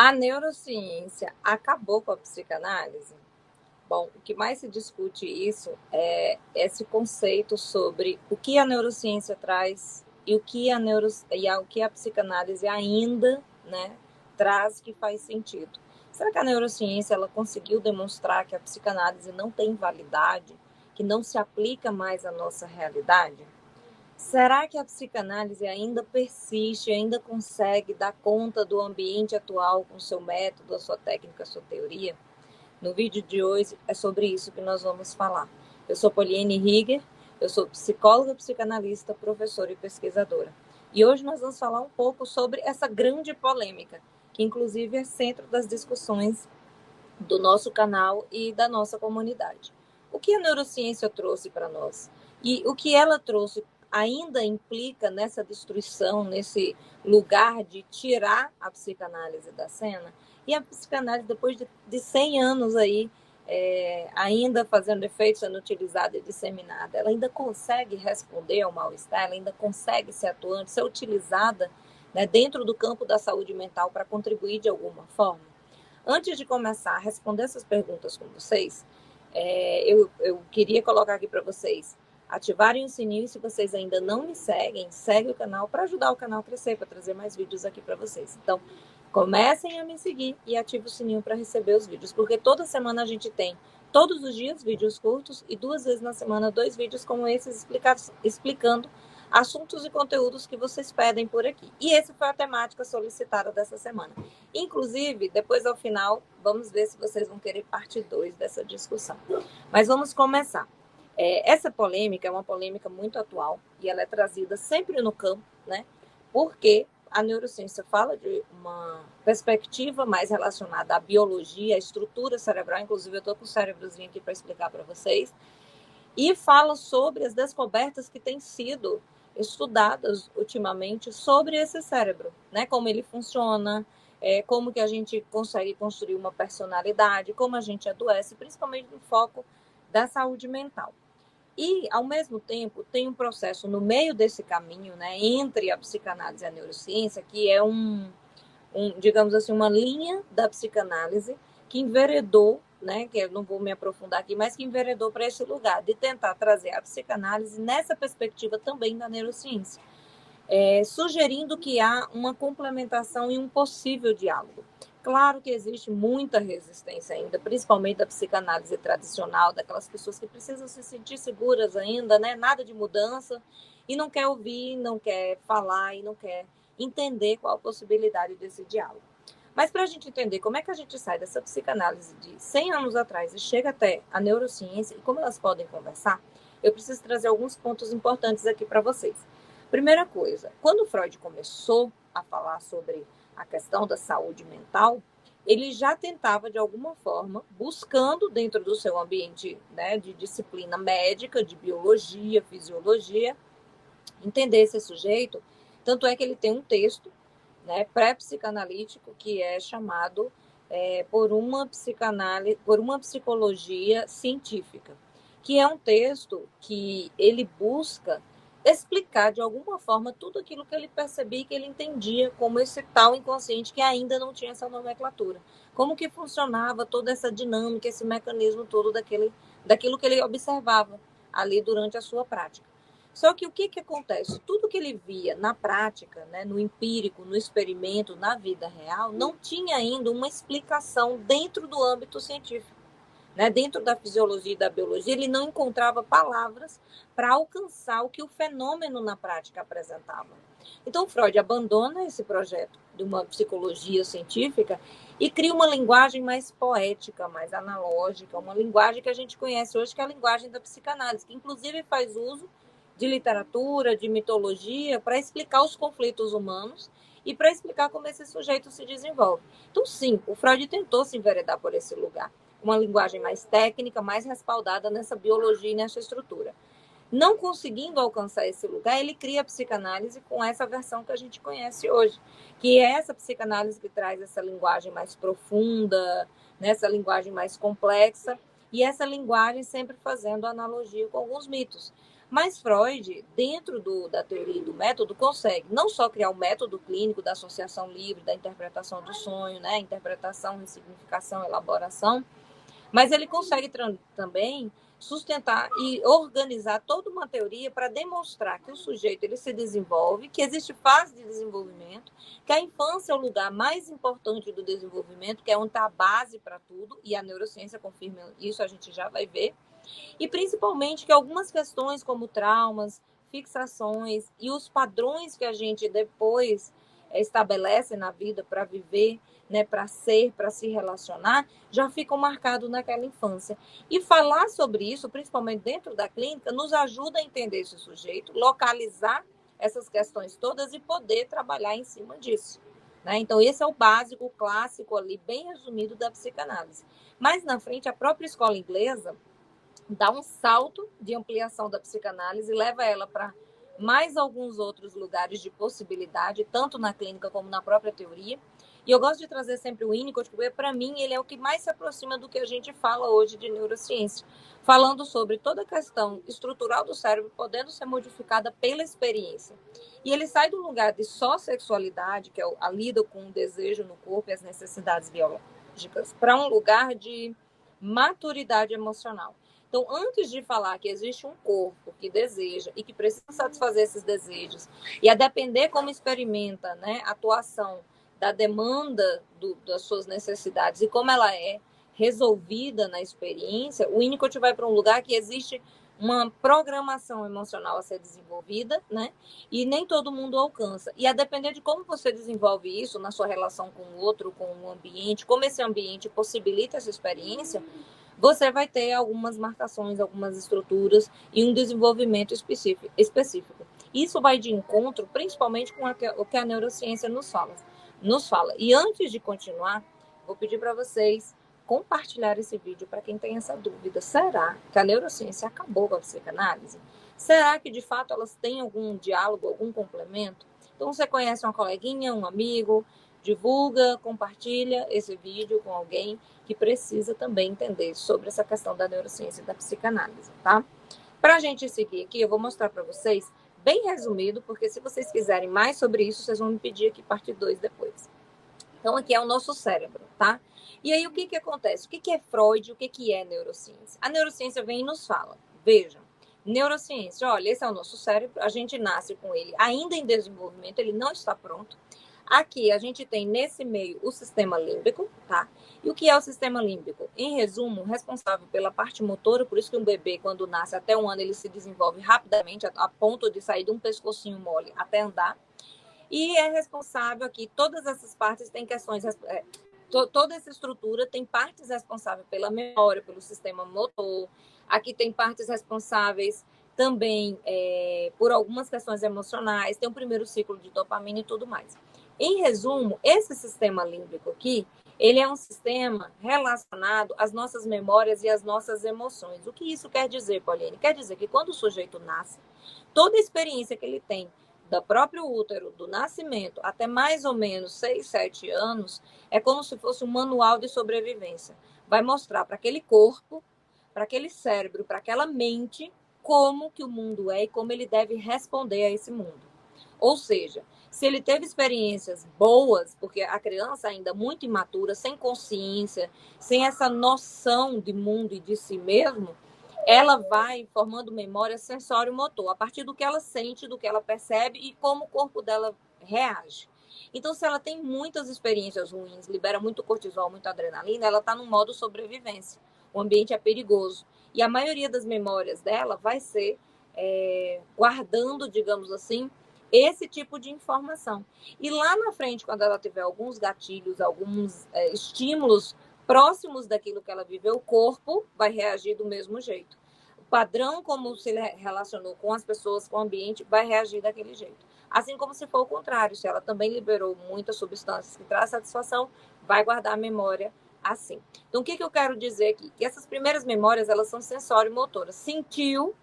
A neurociência acabou com a psicanálise? Bom, o que mais se discute isso é esse conceito sobre o que a neurociência traz e o que a psicanálise ainda, né, traz que faz sentido. Será que a neurociência ela conseguiu demonstrar que a psicanálise não tem validade, que não se aplica mais à nossa realidade? Será que a psicanálise ainda persiste, ainda consegue dar conta do ambiente atual com seu método, a sua técnica, a sua teoria? No vídeo de hoje é sobre isso que nós vamos falar. Eu sou Poliane Rieger, eu sou psicóloga, psicanalista, professora e pesquisadora. E hoje nós vamos falar um pouco sobre essa grande polêmica, que inclusive é centro das discussões do nosso canal e da nossa comunidade. O que a neurociência trouxe para nós? E o que ela trouxe ainda implica nessa destruição, nesse lugar de tirar a psicanálise da cena? E a psicanálise, depois de 100 anos aí, ainda fazendo efeito, sendo utilizada e disseminada, ela ainda consegue responder ao mal-estar, ela ainda consegue ser atuante, ser utilizada, né, dentro do campo da saúde mental para contribuir de alguma forma? Antes de começar a responder essas perguntas com vocês, eu queria colocar aqui para vocês ativarem o sininho. Se vocês ainda não me seguem, segue o canal para ajudar o canal a crescer, para trazer mais vídeos aqui para vocês. Então, comecem a me seguir e ative o sininho para receber os vídeos, porque toda semana a gente tem, todos os dias, vídeos curtos e 2 vezes na semana, 2 vídeos como esses explicando assuntos e conteúdos que vocês pedem por aqui. E essa foi a temática solicitada dessa semana. Inclusive, depois ao final, vamos ver se vocês vão querer parte 2 dessa discussão. Mas vamos começar. Essa polêmica é uma polêmica muito atual e ela é trazida sempre no campo, né? Porque a neurociência fala de uma perspectiva mais relacionada à biologia, à estrutura cerebral, inclusive eu estou com o cérebrozinho aqui para explicar para vocês, e fala sobre as descobertas que têm sido estudadas ultimamente sobre esse cérebro, né? Como ele funciona, como que a gente consegue construir uma personalidade, como a gente adoece, principalmente no foco da saúde mental. E, ao mesmo tempo, tem um processo no meio desse caminho, né, entre a psicanálise e a neurociência, que é digamos assim, uma linha da psicanálise que enveredou, né, que eu não vou me aprofundar aqui, mas que enveredou para esse lugar, de tentar trazer a psicanálise nessa perspectiva também da neurociência, sugerindo que há uma complementação e um possível diálogo. Claro que existe muita resistência ainda, principalmente da psicanálise tradicional, daquelas pessoas que precisam se sentir seguras ainda, né? Nada de mudança, e não quer ouvir, não quer falar e não quer entender qual a possibilidade desse diálogo. Mas para a gente entender como é que a gente sai dessa psicanálise de 100 anos atrás e chega até a neurociência e como elas podem conversar, eu preciso trazer alguns pontos importantes aqui para vocês. Primeira coisa, quando Freud começou a falar sobre a questão da saúde mental, ele já tentava, de alguma forma, buscando dentro do seu ambiente, né, de disciplina médica, de biologia, fisiologia, entender esse sujeito. Tanto é que ele tem um texto, né, pré-psicanalítico que é chamado por uma psicologia científica, que é um texto que ele busca explicar de alguma forma tudo aquilo que ele percebia e que ele entendia como esse tal inconsciente que ainda não tinha essa nomenclatura. Como que funcionava toda essa dinâmica, esse mecanismo todo daquilo que ele observava ali durante a sua prática. Só que o que acontece? Tudo que ele via na prática, né, no empírico, no experimento, na vida real, não tinha ainda uma explicação dentro do âmbito científico. Né? Dentro da fisiologia e da biologia, ele não encontrava palavras para alcançar o que o fenômeno na prática apresentava. Então, Freud abandona esse projeto de uma psicologia científica e cria uma linguagem mais poética, mais analógica, uma linguagem que a gente conhece hoje, que é a linguagem da psicanálise, que inclusive faz uso de literatura, de mitologia, para explicar os conflitos humanos e para explicar como esse sujeito se desenvolve. Então, sim, o Freud tentou se enveredar por esse lugar, uma linguagem mais técnica, mais respaldada nessa biologia e nessa estrutura. Não conseguindo alcançar esse lugar, ele cria a psicanálise com essa versão que a gente conhece hoje, que é essa psicanálise que traz essa linguagem mais profunda, essa linguagem mais complexa, e essa linguagem sempre fazendo analogia com alguns mitos. Mas Freud, dentro da teoria e do método, consegue não só criar o método clínico da associação livre, da interpretação do sonho, né? Interpretação, ressignificação, elaboração, mas ele consegue também sustentar e organizar toda uma teoria para demonstrar que o sujeito ele se desenvolve, que existe fase de desenvolvimento, que a infância é o lugar mais importante do desenvolvimento, que é onde está a base para tudo, e a neurociência confirma isso, a gente já vai ver, e principalmente que algumas questões como traumas, fixações e os padrões que a gente depois estabelece na vida para viver, né, para ser, para se relacionar, já ficam marcados naquela infância. E falar sobre isso, principalmente dentro da clínica, nos ajuda a entender esse sujeito, localizar essas questões todas e poder trabalhar em cima disso. Né? Então, esse é o básico, o clássico ali, bem resumido da psicanálise. Mas, na frente, a própria escola inglesa dá um salto de ampliação da psicanálise e leva ela para mais alguns outros lugares de possibilidade, tanto na clínica como na própria teoria. E eu gosto de trazer sempre o Winnicott, porque para mim ele é o que mais se aproxima do que a gente fala hoje de neurociência, falando sobre toda a questão estrutural do cérebro podendo ser modificada pela experiência. E ele sai do lugar de só sexualidade, que é a lida com o desejo no corpo e as necessidades biológicas, para um lugar de maturidade emocional. Então, antes de falar que existe um corpo que deseja e que precisa satisfazer esses desejos, e a depender como experimenta, né, a atuação da demanda das suas necessidades e como ela é resolvida na experiência, o Winnicott vai para um lugar que existe uma programação emocional a ser desenvolvida, né? E nem todo mundo alcança. E a depender de como você desenvolve isso na sua relação com o outro, com o ambiente, como esse ambiente possibilita essa experiência, você vai ter algumas marcações, algumas estruturas e um desenvolvimento específico. Isso vai de encontro, principalmente com o que a neurociência nos fala. E antes de continuar, vou pedir para vocês compartilhar esse vídeo para quem tem essa dúvida. Será que a neurociência acabou com a psicanálise? Será que, de fato, elas têm algum diálogo, algum complemento? Então, você conhece uma coleguinha, um amigo, divulga, compartilha esse vídeo com alguém que precisa também entender sobre essa questão da neurociência e da psicanálise, tá? Para a gente seguir aqui, eu vou mostrar para vocês, bem resumido, porque se vocês quiserem mais sobre isso, vocês vão me pedir aqui parte 2 depois. Então, aqui é o nosso cérebro, tá? E aí, o que acontece? O que é Freud? O que é neurociência? A neurociência vem e nos fala, vejam, neurociência, olha, esse é o nosso cérebro, a gente nasce com ele ainda em desenvolvimento, ele não está pronto. Aqui a gente tem nesse meio o sistema límbico, tá? E o que é o sistema límbico? Em resumo, responsável pela parte motora, por isso que um bebê, quando nasce até 1 ano, ele se desenvolve rapidamente, a ponto de sair de um pescocinho mole até andar. E é responsável aqui, todas essas partes têm questões, toda essa estrutura tem partes responsáveis pela memória, pelo sistema motor. Aqui tem partes responsáveis também por algumas questões emocionais, tem o primeiro ciclo de dopamina e tudo mais. Em resumo, esse sistema límbico aqui, ele é um sistema relacionado às nossas memórias e às nossas emoções. O que isso quer dizer, Pauline? Quer dizer que quando o sujeito nasce, toda a experiência que ele tem do próprio útero, do nascimento, até mais ou menos 6, 7 anos, é como se fosse um manual de sobrevivência. Vai mostrar para aquele corpo, para aquele cérebro, para aquela mente, como que o mundo é e como ele deve responder a esse mundo. Ou seja, se ele teve experiências boas, porque a criança ainda muito imatura, sem consciência, sem essa noção de mundo e de si mesmo, ela vai formando memória sensório-motor, a partir do que ela sente, do que ela percebe e como o corpo dela reage. Então, se ela tem muitas experiências ruins, libera muito cortisol, muita adrenalina, ela está no modo sobrevivência. O ambiente é perigoso. E a maioria das memórias dela vai ser guardando, digamos assim, esse tipo de informação. E lá na frente, quando ela tiver alguns gatilhos, alguns estímulos próximos daquilo que ela viveu, o corpo vai reagir do mesmo jeito. O padrão como se relacionou com as pessoas, com o ambiente, vai reagir daquele jeito. Assim como se for o contrário, se ela também liberou muitas substâncias que traz satisfação, vai guardar a memória assim. Então, o que eu quero dizer aqui? Que essas primeiras memórias, elas são sensório-motoras. Sentiu,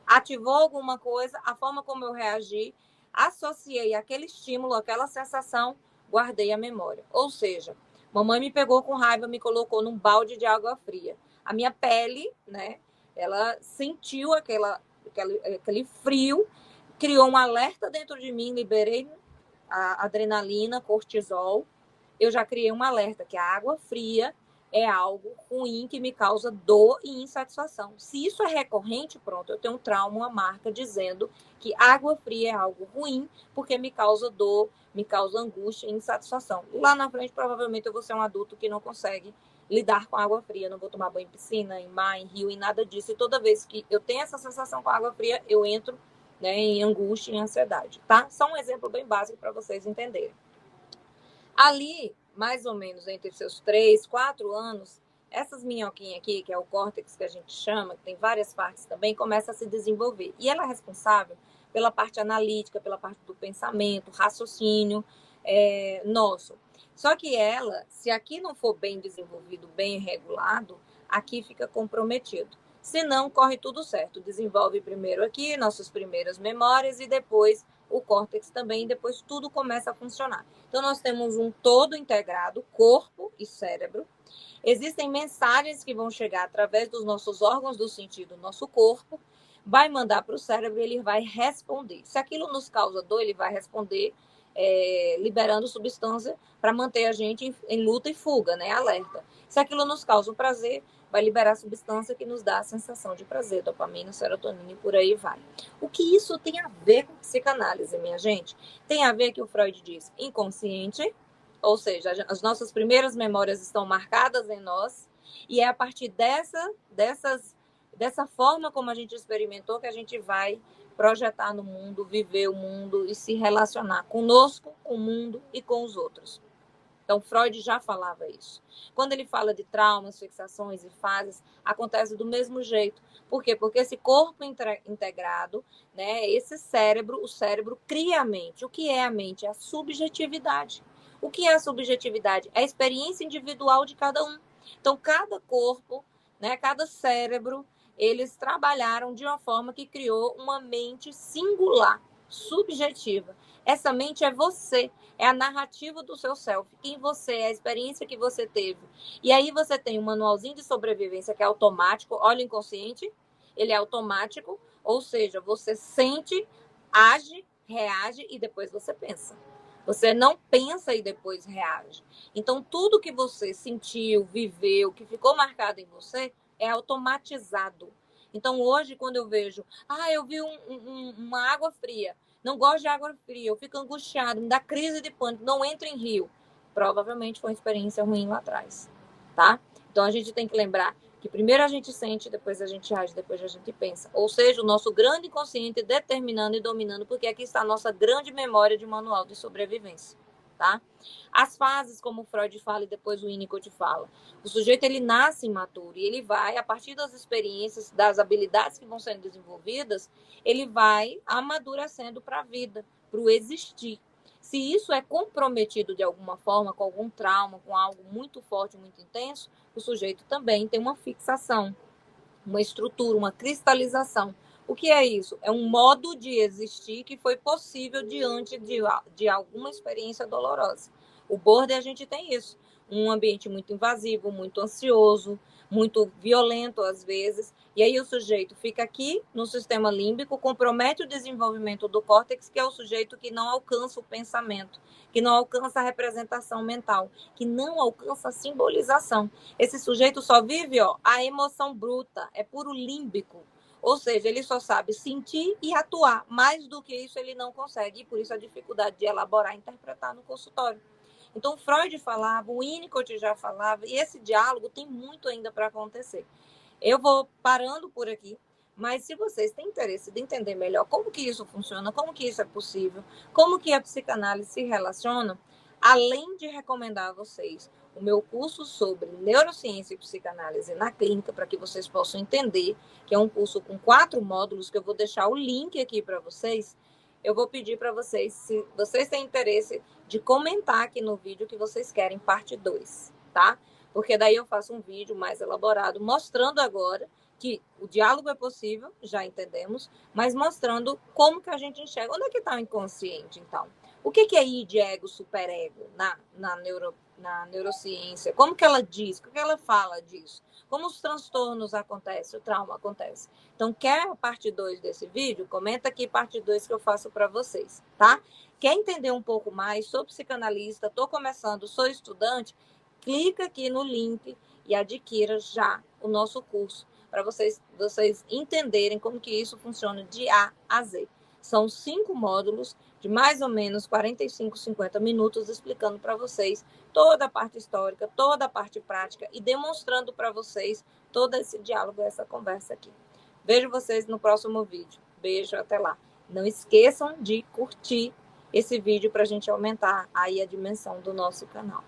ativou alguma coisa, a forma como eu reagi, associei aquele estímulo, aquela sensação, guardei a memória. Ou seja, mamãe me pegou com raiva, me colocou num balde de água fria. A minha pele, né, ela sentiu aquele frio criou um alerta dentro de mim, liberei a adrenalina, cortisol, eu já criei um alerta que a água fria é algo ruim que me causa dor e insatisfação. Se isso é recorrente, pronto, eu tenho um trauma, uma marca dizendo que água fria é algo ruim porque me causa dor, me causa angústia e insatisfação. Lá na frente, provavelmente, eu vou ser um adulto que não consegue lidar com água fria, não vou tomar banho em piscina, em mar, em rio, em nada disso. E toda vez que eu tenho essa sensação com água fria, eu entro, né, em angústia e ansiedade, tá? Só um exemplo bem básico para vocês entenderem. Ali, mais ou menos entre seus 3, 4 anos, essas minhoquinhas aqui, que é o córtex que a gente chama, que tem várias partes também, começa a se desenvolver. E ela é responsável pela parte analítica, pela parte do pensamento, raciocínio nosso. Só que ela, se aqui não for bem desenvolvido, bem regulado, aqui fica comprometido. Se não, corre tudo certo. Desenvolve primeiro aqui nossas primeiras memórias e depois o córtex também, e depois tudo começa a funcionar. Então, nós temos um todo integrado, corpo e cérebro. Existem mensagens que vão chegar através dos nossos órgãos do sentido, nosso corpo, vai mandar para o cérebro e ele vai responder. Se aquilo nos causa dor, ele vai responder liberando substância para manter a gente em luta e fuga, né? Alerta. Se aquilo nos causa um prazer, vai liberar substância que nos dá a sensação de prazer, dopamina, serotonina e por aí vai. O que isso tem a ver com psicanálise, minha gente? Tem a ver que o Freud diz inconsciente, ou seja, as nossas primeiras memórias estão marcadas em nós, e é a partir dessa forma como a gente experimentou que a gente vai projetar no mundo, viver o mundo e se relacionar conosco, com o mundo e com os outros. Então, Freud já falava isso. Quando ele fala de traumas, fixações e fases, acontece do mesmo jeito. Por quê? Porque esse corpo integrado, né, esse cérebro, o cérebro cria a mente. O que é a mente? É a subjetividade. O que é a subjetividade? É a experiência individual de cada um. Então, cada corpo, né, cada cérebro, eles trabalharam de uma forma que criou uma mente singular, subjetiva. Essa mente é você, é a narrativa do seu self, quem você é, a experiência que você teve. E aí você tem um manualzinho de sobrevivência que é automático, olha o inconsciente, ele é automático, ou seja, você sente, age, reage e depois você pensa. Você não pensa e depois reage. Então, tudo que você sentiu, viveu, que ficou marcado em você, é automatizado. Então, hoje, quando eu vejo, eu vi uma água fria, não gosto de água fria, eu fico angustiado, me dá crise de pânico, não entro em rio. Provavelmente foi uma experiência ruim lá atrás, tá? Então, a gente tem que lembrar que primeiro a gente sente, depois a gente age, depois a gente pensa. Ou seja, o nosso grande inconsciente determinando e dominando, porque aqui está a nossa grande memória de manual de sobrevivência, tá? As fases, como o Freud fala e depois o Winnicott fala. O sujeito, ele nasce imaturo e ele vai, a partir das experiências, das habilidades que vão sendo desenvolvidas, ele vai amadurecendo para a vida, para o existir. Se isso é comprometido de alguma forma, com algum trauma, com algo muito forte, muito intenso, o sujeito também tem uma fixação, uma estrutura, uma cristalização. O que é isso? É um modo de existir que foi possível diante de alguma experiência dolorosa. O border, a gente tem isso. Um ambiente muito invasivo, muito ansioso, muito violento às vezes. E aí o sujeito fica aqui no sistema límbico, compromete o desenvolvimento do córtex, que é o sujeito que não alcança o pensamento, que não alcança a representação mental, que não alcança a simbolização. Esse sujeito só vive a emoção bruta, é puro límbico. Ou seja, ele só sabe sentir e atuar. Mais do que isso, ele não consegue. E por isso a dificuldade de elaborar e interpretar no consultório. Então, Freud falava, o Winnicott já falava, e esse diálogo tem muito ainda para acontecer. Eu vou parando por aqui, mas se vocês têm interesse de entender melhor como que isso funciona, como que isso é possível, como que a psicanálise se relaciona, além de recomendar a vocês o meu curso sobre neurociência e psicanálise na clínica, para que vocês possam entender, que é um curso com 4 módulos, que eu vou deixar o link aqui para vocês, eu vou pedir para vocês, se vocês têm interesse, de comentar aqui no vídeo que vocês querem parte 2, tá? Porque daí eu faço um vídeo mais elaborado, mostrando agora que o diálogo é possível, já entendemos, mas mostrando como que a gente enxerga. Onde é que está o inconsciente, então? O que é id, ego, superego na neurociência? Como que ela diz? O que ela fala disso? Como os transtornos acontecem, o trauma acontece? Então, quer a parte 2 desse vídeo? Comenta aqui parte 2 que eu faço para vocês, tá? Quer entender um pouco mais? Sou psicanalista, estou começando, sou estudante? Clica aqui no link e adquira já o nosso curso, para vocês entenderem como que isso funciona de A a Z. São 5 módulos de mais ou menos 45, 50 minutos explicando para vocês toda a parte histórica, toda a parte prática e demonstrando para vocês todo esse diálogo, essa conversa aqui. Vejo vocês no próximo vídeo. Beijo, até lá. Não esqueçam de curtir esse vídeo para a gente aumentar aí a dimensão do nosso canal.